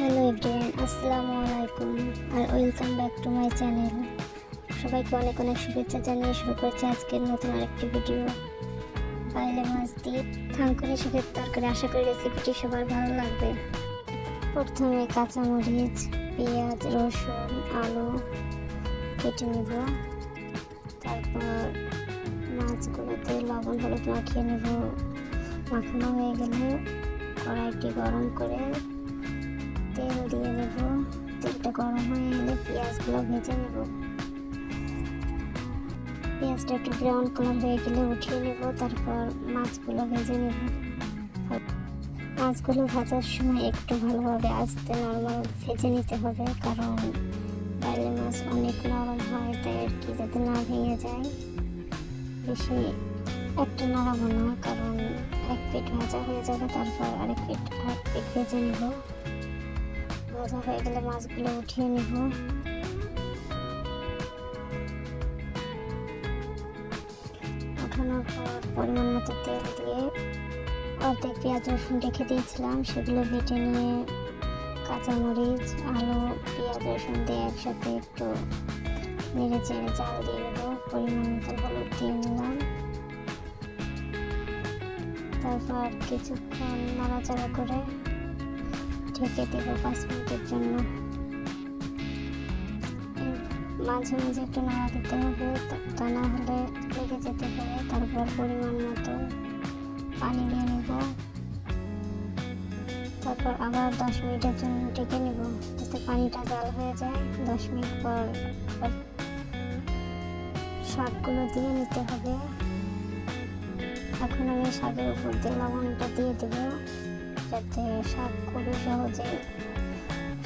Hello everyone, আসসালামু আলাইকুম আর welcome back to my channel. সবাইকে অনেক অনেক শুভেচ্ছা জানিয়ে শুরু করছি আজকের নতুন আরেকটি ভিডিও। বাইলে মাছ দিয়ে থানকুনি শাকের তরকারি। আশা করি রেসিপিটি সবার ভালো লাগবে। প্রথমে কাঁচামরিচ, পেঁয়াজ, রসুন, আলু কেটে নেব। তারপর মাছগুলোতে লবণ হলুদ মাখিয়ে নেব। মাখানো হয়ে গেলে কড়াইটি গরম করে তেল দিয়ে নেব। তেলটা গরম হয়ে এলে পেঁয়াজগুলো ভেজে নেব। পেঁয়াজটা একটু ব্রাউন কালার হয়ে গেলে উঠিয়ে নেব। তারপর মাছগুলো ভেজে নেব। মাছগুলো ভাজার সময় একটু ভালোভাবে আস্তে নরমাল ভেজে নিতে হবে, কারণ বাইলে মাছ অনেক নরম হয়, তাই আর কি, যাতে না ভেঙে যায়। বেশি একটা নাড়াবো না, কারণ এক পিঠ ভাজা হয়ে যাবে, তারপর আরেক পিঠ ভেজে নেব। ভাজা হয়ে গেলে মাছগুলো উঠিয়ে নিব। ওঠানোর পর পরিমাণ মতো তেল দিয়ে অর্ধেক পেঁয়াজ রসুন রেখে দিয়েছিলাম, সেগুলো বেটে নিয়ে কাঁচামরিচ, আলু, পেঁয়াজ রসুন দিয়ে একসাথে একটু নেড়ে চেড়ে জাল দিয়ে নেব। পরিমাণ মতো হলুদ দিয়ে নিলাম। তারপর কিছুক্ষণ নাড়াচাড়া করে ঢেকে দেব 5 মিনিটের জন্য। মাঝে মাঝে একটু নাড়া দিতে হবে, তা না হলে লেগে যেতে পারে। তারপর পরিমাণ মতো পানি দিয়ে নেব। তারপর আবার 10 মিনিটের জন্য ঢেকে নেব, যাতে পানিটা জাল হয়ে যায়। 10 মিনিট পর শাকগুলো দিয়ে নিতে হবে। এখন আমি শাকের উপর দিয়ে লবণটা দিয়ে দেব, যাতে শাক খুবই সহজে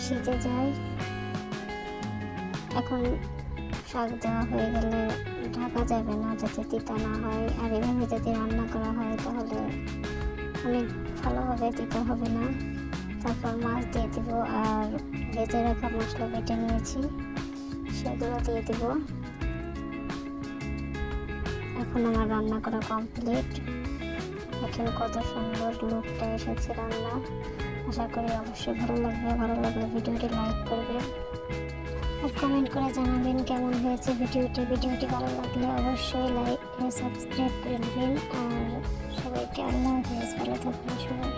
সিজে যায়। এখন শাক দেওয়া হয়ে গেলে ঢাকা যাবে না, যাতে তিতা না হয়। আর এভাবে যদি রান্না করা হয় তাহলে অনেক ভালো হবে, তিতা হবে না। তারপর মাছ দিয়ে দেব, আর ভেজে রাখা মশলা বেটে নিয়েছি সেগুলো দিয়ে দেব। এখন আমার রান্না করা কমপ্লিট। এখন কত সুন্দর লুকটা এসেছে রান্না। আশা করি অবশ্যই ভালো লাগবে। ভালো লাগলে ভিডিওটি লাইক করবেন আর কমেন্ট করে জানাবেন কেমন হয়েছে ভিডিওটি ভালো লাগলে অবশ্যই লাইক ও সাবস্ক্রাইব করে নেবেন। আর সবাইকে আল্লাহ হাফেজ, ভালো থাকবেন সবাই।